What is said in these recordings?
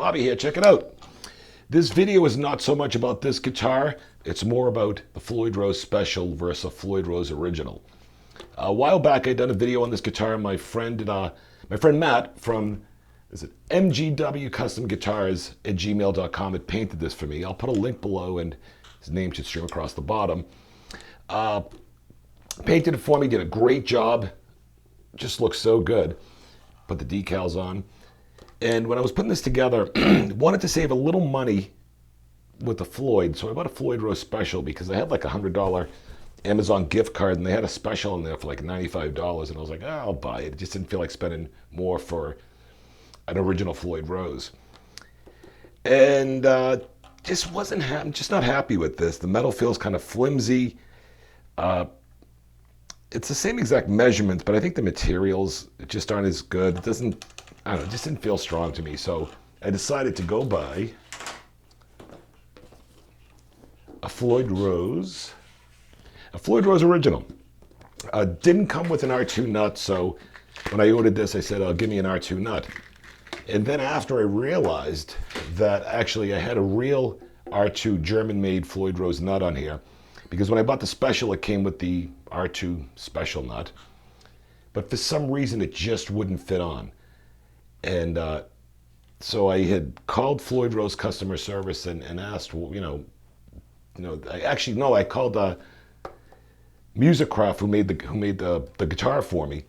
Bobby here, check it out. This video is not so much about this guitar, it's more about the Floyd Rose Special versus a Floyd Rose Original. A while back I'd done a video on this guitar. My friend Matt from MGW Custom Guitars at gmail.com had painted this for me. I'll put a link below and his name should stream across the bottom. Painted it for me, did a great job. Just looks so good. Put the decals on. And when I was putting this together, wanted to save a little money with the Floyd. So I bought a Floyd Rose Special because I had like a $100 Amazon gift card and they had a special in there for like $95. And I was like, I'll buy it. It just didn't feel like spending more for an original Floyd Rose. And just not happy with this. The metal feels kind of flimsy. It's the same exact measurements, but I think the materials just aren't as good. It doesn't, I don't know, it just didn't feel strong to me. So I decided to go buy a Floyd Rose Original. Didn't come with an R2 nut, so when I ordered this, I said, give me an R2 nut. And then after I realized that actually I had a real R2 German-made Floyd Rose nut on here, because when I bought the Special, it came with the R2 Special nut, but for some reason it just wouldn't fit on. And so I had called Floyd Rose customer service and asked, well, I called Musicraft, who made the guitar for me,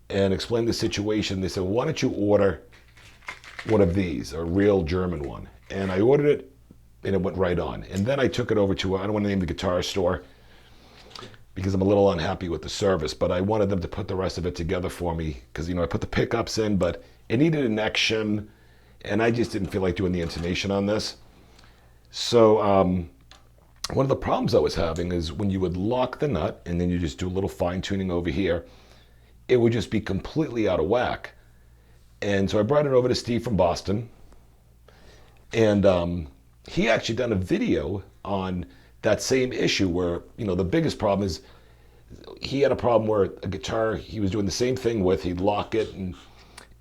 and explained the situation. They said, why don't you order one of these, a real German one? And I ordered it, and it went right on. And then I took it over to, I don't want to name the guitar store, because I'm a little unhappy with the service, but I wanted them to put the rest of it together for me, because, I put the pickups in, but it needed a neck shim, and I just didn't feel like doing the intonation on this. So one of the problems I was having is when you would lock the nut, and then you just do a little fine tuning over here, it would just be completely out of whack. And so I brought it over to Steve from Boston, and he actually done a video on that same issue where, the biggest problem is he had a problem where a guitar he was doing the same thing with, he'd lock it and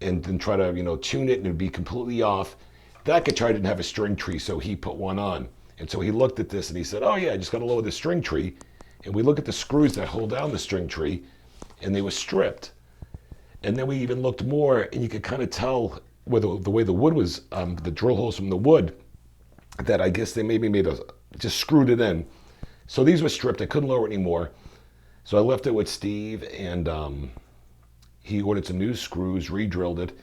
then try to, tune it and it'd be completely off. That guitar didn't have a string tree, so he put one on. And so he looked at this and he said, oh yeah, I just got to lower the string tree. And we look at the screws that hold down the string tree and they were stripped. And then we even looked more and you could kind of tell with the way the wood was, the drill holes from the wood, that I guess they maybe just screwed it in. So these were stripped. I couldn't lower it anymore. So I left it with Steve, and he ordered some new screws, re-drilled it.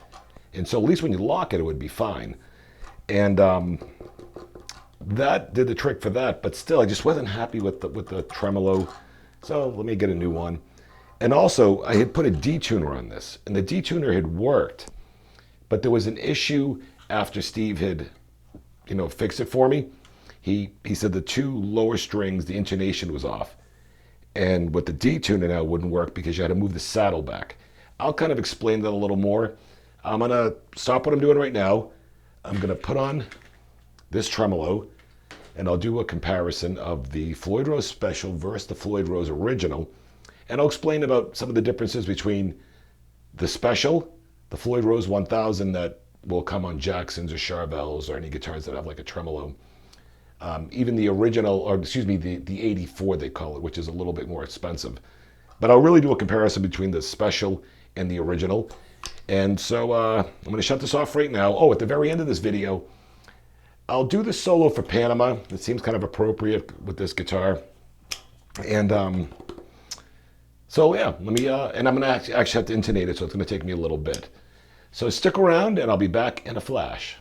And so at least when you lock it, it would be fine. And that did the trick for that. But still, I just wasn't happy with the tremolo. So let me get a new one. And also, I had put a D-Tuner on this, and the D-Tuner had worked. But there was an issue after Steve had fixed it for me. He said the two lower strings, the intonation was off. And with the D-Tuner now, it wouldn't work because you had to move the saddle back. I'll kind of explain that a little more. I'm going to stop what I'm doing right now. I'm going to put on this tremolo, and I'll do a comparison of the Floyd Rose Special versus the Floyd Rose Original. And I'll explain about some of the differences between the Special, the Floyd Rose 1000 that will come on Jacksons or Charvels or any guitars that have like a tremolo. Even the original, or excuse me, the 84 they call it, which is a little bit more expensive. But I'll really do a comparison between the Special and the original. And so I'm going to shut this off right now. Oh, at the very end of this video, I'll do the solo for Panama. It seems kind of appropriate with this guitar. And so yeah, let me, and I'm going to actually have to intonate it, so it's going to take me a little bit. So stick around and I'll be back in a flash.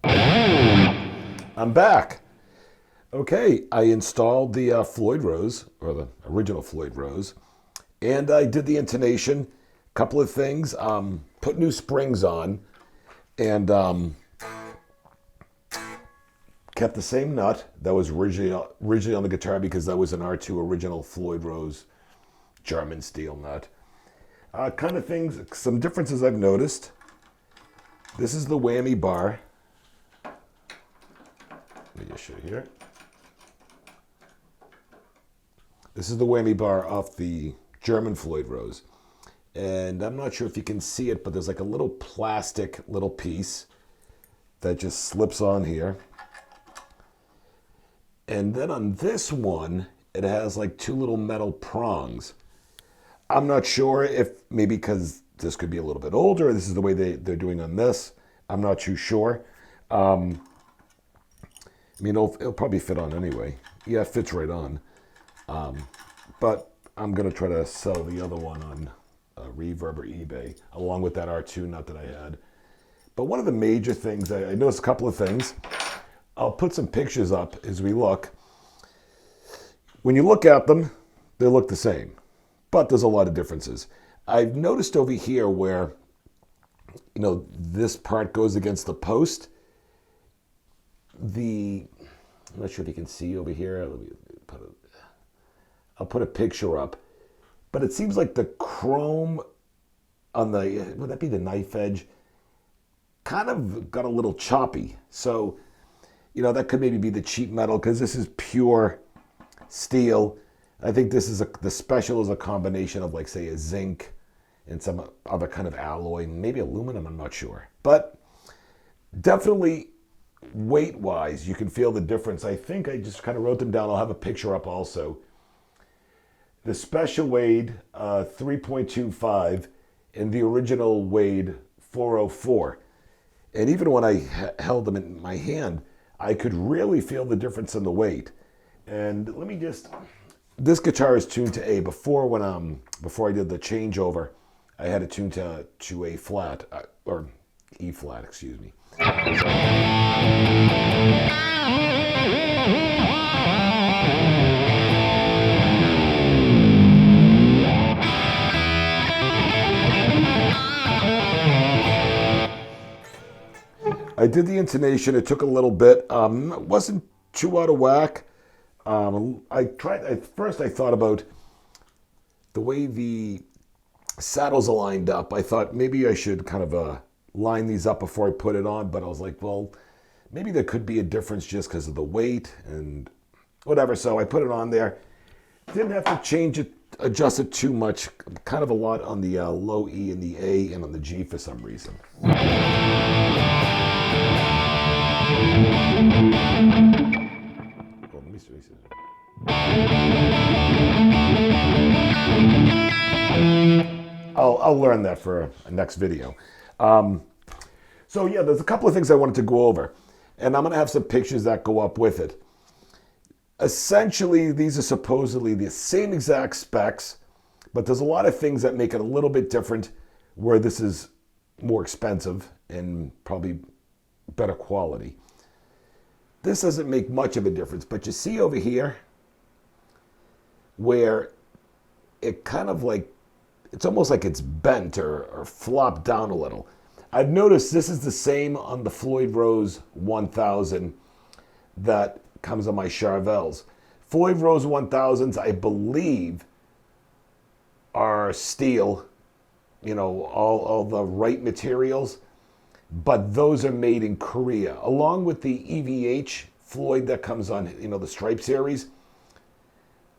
I'm back. Okay, I installed the Floyd Rose, or the original Floyd Rose, and I did the intonation. Couple of things, put new springs on, and kept the same nut that was originally on the guitar because that was an R2 original Floyd Rose German steel nut. Kind of things, some differences I've noticed. This is the whammy bar. Let me just show you here. This is the whammy bar off the German Floyd Rose. And I'm not sure if you can see it, but there's like a little plastic little piece that just slips on here. And then on this one, it has like two little metal prongs. I'm not sure if maybe because this could be a little bit older, this is the way they're doing on this. I'm not too sure. I mean, it'll probably fit on anyway. Yeah, it fits right on. But I'm going to try to sell the other one on Reverb or eBay, along with that R2 nut that I had. But one of the major things, I noticed a couple of things. I'll put some pictures up as we look. When you look at them, they look the same, but there's a lot of differences. I've noticed over here where, you know, this part goes against the post. I'm not sure if you can see over here. I'll put a picture up, but it seems like the chrome on the, would that be the knife edge, kind of got a little choppy. So, you know, that could maybe be the cheap metal because this is pure steel. I think this is the special is a combination of, like, say, a zinc and some other kind of alloy, maybe aluminum, I'm not sure. But definitely weight-wise, you can feel the difference. I think I just kind of wrote them down. I'll have a picture up also. The special weighed 3.25 and the original weighed 404. And even when I held them in my hand, I could really feel the difference in the weight. And let me just, this guitar is tuned to A. Before I did the changeover, I had it tuned to A flat, or E flat, excuse me. I did the intonation. It took a little bit. It wasn't too out of whack. At first I thought about the way the saddles are lined up. I thought maybe I should kind of line these up before I put it on, but I was like, well, maybe there could be a difference just because of the weight and whatever. So I put it on there. Didn't have to change it, adjust it too much. Kind of a lot on the low E and the A and on the G for some reason. I'll learn that for a next video. So yeah, there's a couple of things I wanted to go over, and I'm going to have some pictures that go up with it. Essentially, these are supposedly the same exact specs, but there's a lot of things that make it a little bit different, where this is more expensive and probably better quality. This doesn't make much of a difference, but you see over here where it kind of like, it's almost like it's bent or flopped down a little. I've noticed this is the same on the Floyd Rose 1000 that comes on my Charvels. Floyd Rose 1000s, I believe, are steel, you know, all the right materials, but those are made in Korea, along with the EVH Floyd that comes on, you know, the Stripe series.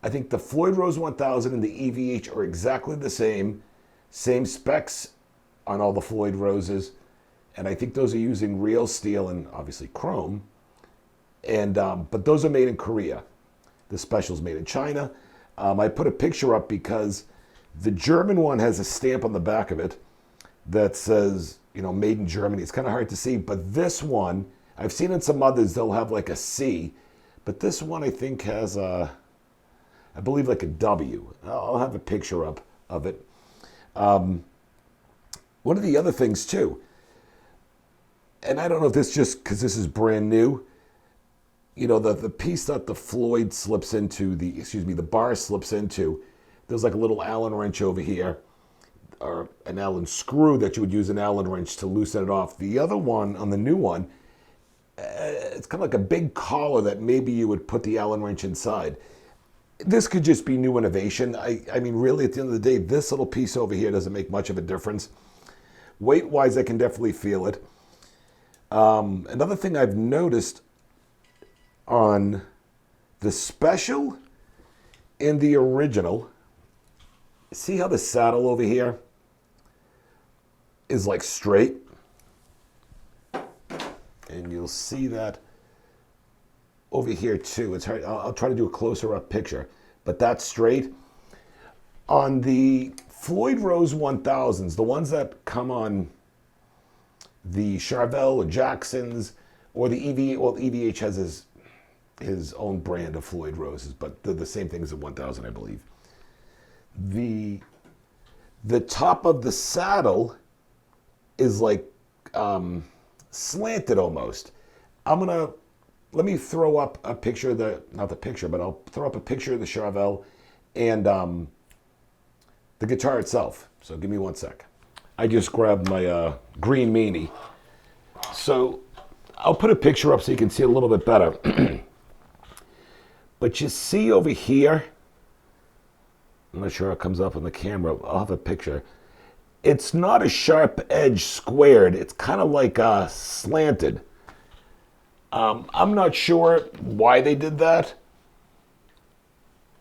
I think the Floyd Rose 1000 and the EVH are exactly the same specs on all the Floyd Roses, and I think those are using real steel and obviously chrome. And but those are made in Korea. The special's made in China. I put a picture up because the German one has a stamp on the back of it that says, you know, made in Germany. It's kind of hard to see, but this one, I've seen in some others, they'll have like a C, but this one I think has a, I believe like a W. I'll have a picture up of it. One of the other things too, and I don't know if this just because this is brand new, you know, the piece that the Floyd slips into, the bar slips into, there's like a little Allen wrench over here, or an Allen screw that you would use an Allen wrench to loosen it off. The other one, on the new one, it's kind of like a big collar that maybe you would put the Allen wrench inside. This could just be new innovation. I mean, really, at the end of the day, this little piece over here doesn't make much of a difference. Weight-wise, I can definitely feel it. Another thing I've noticed on the special and the original, see how the saddle over here is like straight? and you'll see that over here too. It's hard. I'll try to do a closer up picture, but that's straight. On the Floyd Rose 1000s, the ones that come on the Charvel or Jacksons or the EVH, well, EVH has his own brand of Floyd Roses, but they're the same thing as the 1000, I believe. The top of the saddle is like slanted almost. Let me throw up a picture of not the picture, but I'll throw up a picture of the Charvel and the guitar itself. So give me 1 sec. I just grabbed my green meanie. So I'll put a picture up so you can see it a little bit better. But you see over here, I'm not sure how it comes up on the camera. I'll have a picture. It's not a sharp edge squared. It's kind of like slanted. I'm not sure why they did that.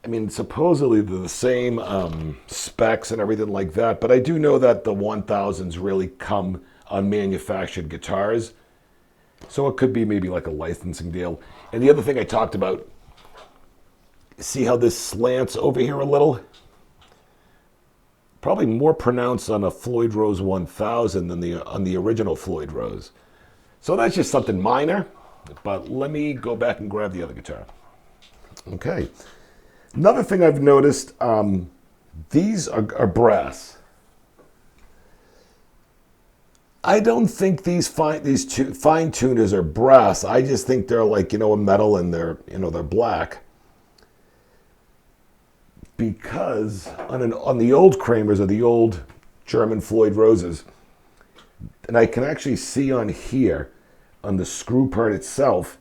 I mean, supposedly they're the same specs and everything like that, but I do know that the 1000s really come on manufactured guitars. So it could be maybe like a licensing deal. And the other thing I talked about, see how this slants over here a little? Probably more pronounced on a Floyd Rose 1000 than on the original Floyd Rose. So that's just something minor, but let me go back and grab the other guitar. Okay. Another thing I've noticed, these are brass. I don't think these fine tuners are brass. I just think they're like, a metal, and they're black. Because on the old Kramers or the old German Floyd Roses, and I can actually see on here, on the screw part itself,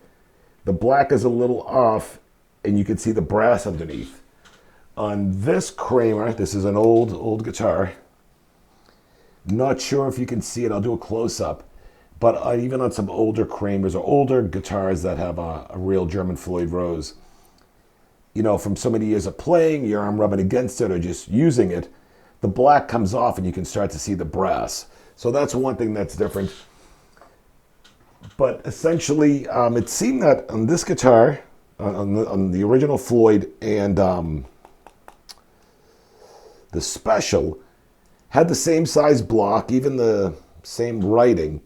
the black is a little off, and you can see the brass underneath. On this Kramer, this is an old guitar. Not sure if you can see it. I'll do a close-up. But even on some older Kramers or older guitars that have a real German Floyd Rose, from so many years of playing, your arm rubbing against it or just using it, the black comes off and you can start to see the brass. So that's one thing that's different. But essentially, it seemed that on this guitar, on the original Floyd and the Special, had the same size block, even the same writing.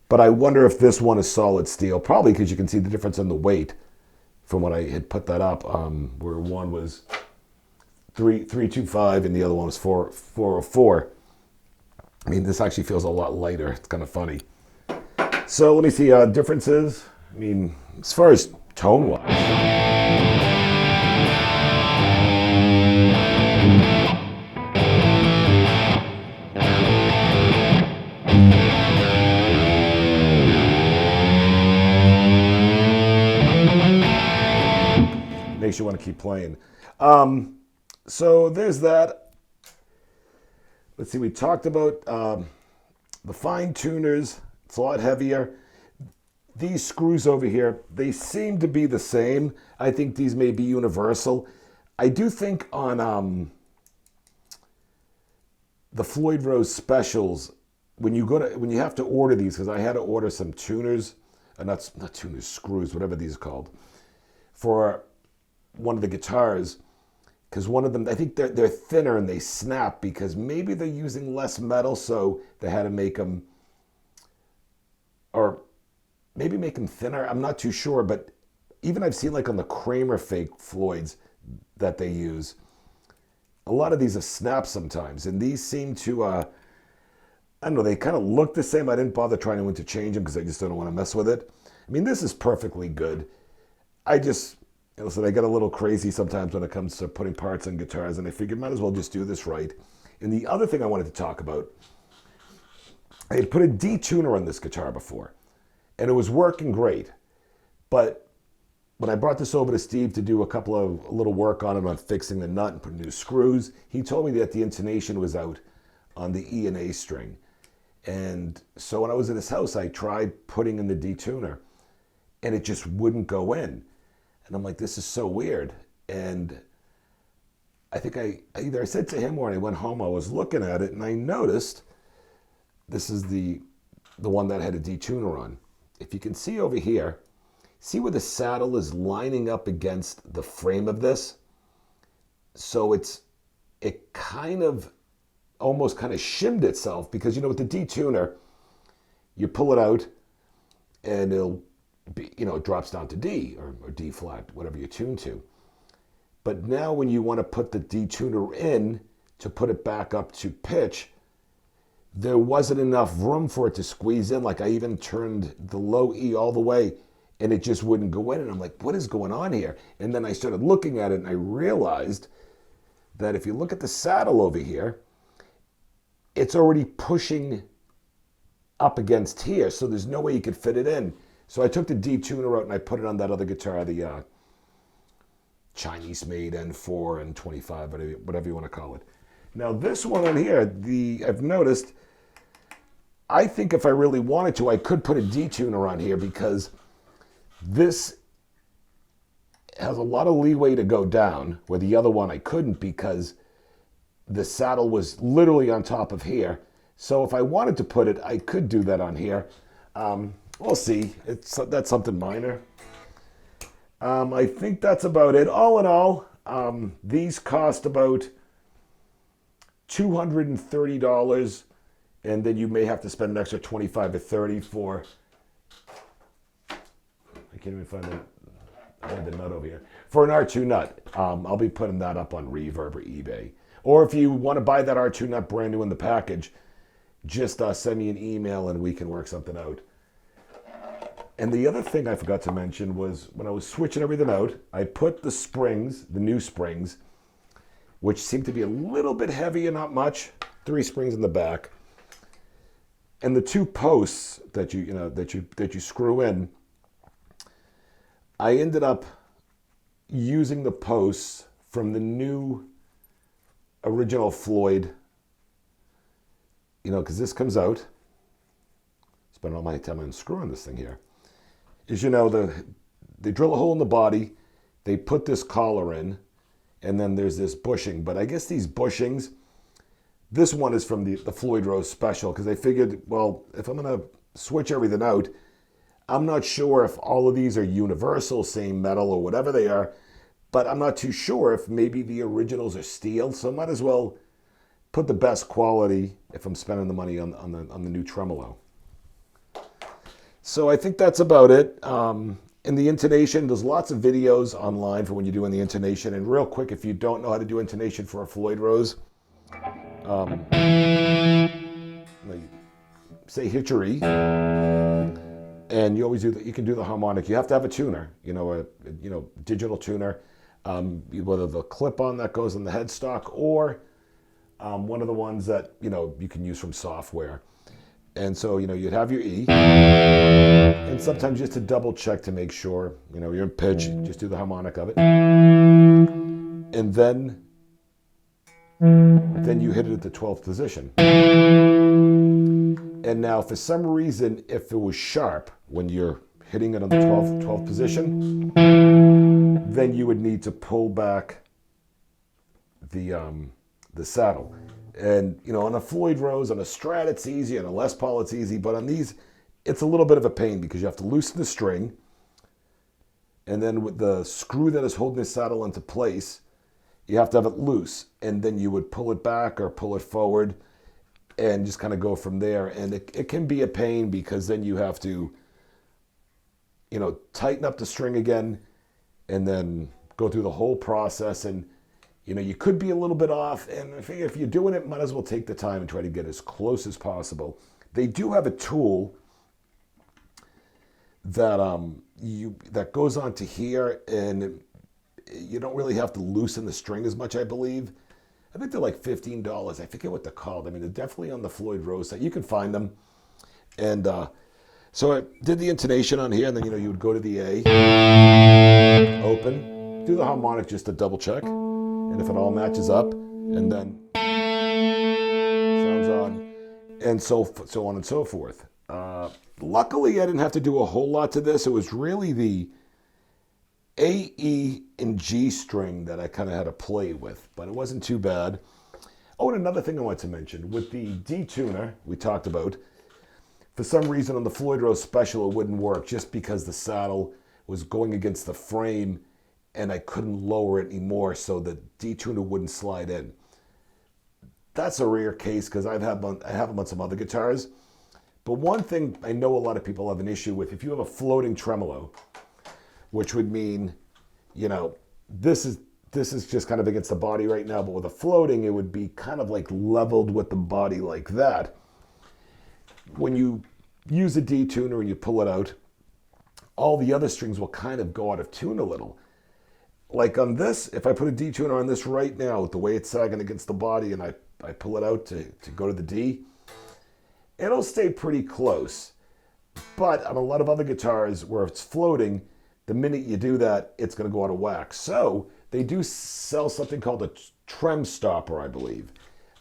But I wonder if this one is solid steel. Probably because you can see the difference in the weight from when I had put that up, where one was 325 and the other one was 404. I mean, this actually feels a lot lighter. It's kind of funny. So let me see differences. I mean, as far as tone-wise. Makes you want to keep playing. So there's that. Let's see, we talked about the fine tuners. It's a lot heavier. These screws over here, they seem to be the same. I think these may be universal. I do think on the Floyd Rose Specials, when you have to order these, because I had to order some tuners, not tuners, screws, whatever these are called, for one of the guitars, because one of them, I think they're thinner and they snap because maybe they're using less metal, so they had to make them, or maybe make them thinner. I'm not too sure, but even I've seen like on the Kramer fake Floyds that they use, a lot of these have snapped sometimes, and these seem to, I don't know, they kind of look the same. I didn't bother trying to interchange them because I just don't want to mess with it. I mean, this is perfectly good. Listen, I get a little crazy sometimes when it comes to putting parts on guitars, and I figured might as well just do this right. And the other thing I wanted to talk about, I had put a D-Tuna on this guitar before, and it was working great. But when I brought this over to Steve to do a little work on it, on fixing the nut and putting new screws, he told me that the intonation was out on the E and A string. And so when I was in his house, I tried putting in the D-Tuner, and it just wouldn't go in. And I'm like, this is so weird. And I think I said to him, or when I went home, I was looking at it and I noticed this is the one that had a D-Tuner on. if you can see over here, see where the saddle is lining up against the frame of this? So it kind of almost kind of shimmed itself, because with the D-Tuner, you pull it out and it'll be, it drops down to D or D flat, whatever you tune to. But now when you want to put the D-Tuner in to put it back up to pitch, there wasn't enough room for it to squeeze in. Like, I even turned the low E all the way and it just wouldn't go in. And I'm like, what is going on here? And then I started looking at it and I realized that if you look at the saddle over here, it's already pushing up against here. So there's no way you could fit it in. So I took the D-Tuner out and I put it on that other guitar, the Chinese-made N4 and 25, whatever you want to call it. Now this one on here, I've noticed, I think if I really wanted to, I could put a D-Tuner on here, because this has a lot of leeway to go down, where the other one I couldn't, because the saddle was literally on top of here. So if I wanted to put it, I could do that on here. We'll see. That's something minor. I think that's about it. All in all, these cost about $230, and then you may have to spend an extra $25 or $30 for, I can't even find I had the nut over here, for an R2 nut. I'll be putting that up on Reverb or eBay. Or if you want to buy that R2 nut brand new in the package, just send me an email and we can work something out. And the other thing I forgot to mention was, when I was switching everything out, I put the springs, the new springs, which seem to be a little bit heavy and not much, 3 springs in the back, and the 2 posts that you screw in. I ended up using the posts from the new original Floyd, because this comes out. Spend all my time unscrewing this thing here. They drill a hole in the body, they put this collar in, and then there's this bushing. But I guess these bushings, this one is from the Floyd Rose Special, because I figured, well, if I'm going to switch everything out, I'm not sure if all of these are universal, same metal or whatever they are, but I'm not too sure if maybe the originals are steel, so I might as well put the best quality if I'm spending the money on the new tremolo. So I think that's about it. In the intonation, there's lots of videos online for when you're doing the intonation. And real quick, if you don't know how to do intonation for a Floyd Rose, say hit your E, and you always do that. You can do the harmonic. You have to have a tuner, a digital tuner, whether the clip-on that goes in the headstock or one of the ones that you can use from software. And so, you'd have your E, and sometimes just to double check to make sure, you're in pitch, just do the harmonic of it. And then you hit it at the 12th position. And now, for some reason, if it was sharp when you're hitting it on the 12th position, then you would need to pull back the saddle. And, on a Floyd Rose, on a Strat, it's easy. On a Les Paul, it's easy. But on these, it's a little bit of a pain, because you have to loosen the string. And then with the screw that is holding the saddle into place, you have to have it loose. And then you would pull it back or pull it forward and just kind of go from there. And it can be a pain, because then you have to, tighten up the string again and then go through the whole process. And you could be a little bit off, and I figure if you're doing it, might as well take the time and try to get as close as possible. They do have a tool that that goes onto here, and you don't really have to loosen the string as much, I believe. I think they're like $15. I forget what they're called. I mean, they're definitely on the Floyd Rose site. You can find them. And so I did the intonation on here, and then you would go to the A, open, do the harmonic just to double check. And if it all matches up, and then sounds on, and so on and so forth. Luckily, I didn't have to do a whole lot to this. It was really the A, E, and G string that I kind of had to play with, but it wasn't too bad. Oh, and another thing I wanted to mention, with the D-Tuner we talked about, For some reason on the Floyd Rose Special it wouldn't work, just because the saddle was going against the frame and I couldn't lower it anymore so the D-Tuna wouldn't slide in. That's a rare case because I have them on some other guitars. But one thing I know a lot of people have an issue with, if you have a floating tremolo, which would mean, you know, this is just kind of against the body right now, but with a floating, it would be kind of like leveled with the body like that. When you use a D-Tuner and you pull it out, all the other strings will kind of go out of tune a little. Like on this, if I put a D-Tuner on this right now, with the way it's sagging against the body, and I pull it out to go to the D, it'll stay pretty close. But on a lot of other guitars where it's floating, the minute you do that, it's going to go out of whack. So they do sell something called a trem stopper, I believe.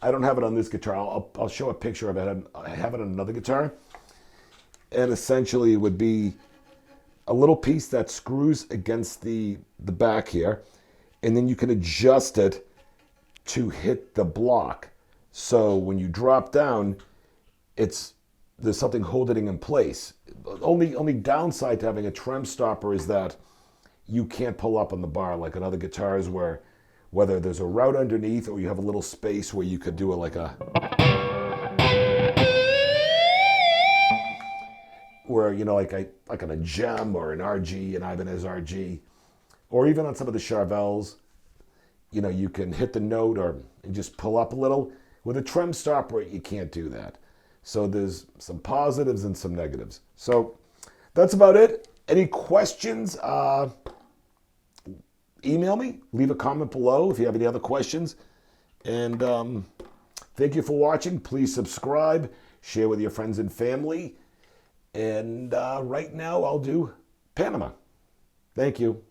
I don't have it on this guitar. I'll show a picture of it. I have it on another guitar. And essentially it would be a little piece that screws against the back here. And then you can adjust it to hit the block. So when you drop down, there's something holding it in place. Only downside to having a trem stopper is that you can't pull up on the bar like on other guitars where whether there's a route underneath or you have a little space where you could do it like on a Gem or an RG, an Ibanez RG, or even on some of the Charvels, you know, you can hit the note and just pull up a little. With a trem stopper, you can't do that. So there's some positives and some negatives. So that's about it. Any questions? Email me. Leave a comment below if you have any other questions. And thank you for watching. Please subscribe. Share with your friends and family. And right now I'll do Panama. Thank you.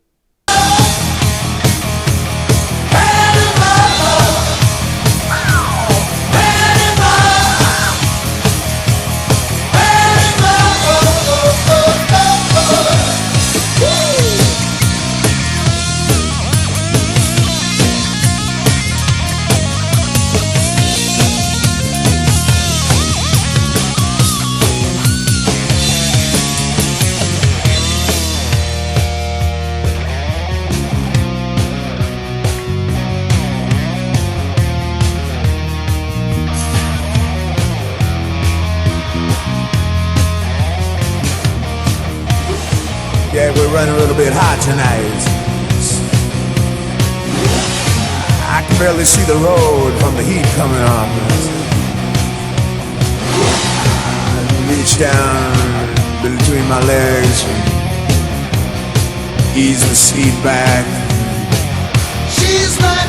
Yeah, we're running a little bit hot tonight. I can barely see the road from the heat coming on. I reach down between my legs, ease the seat back. She's my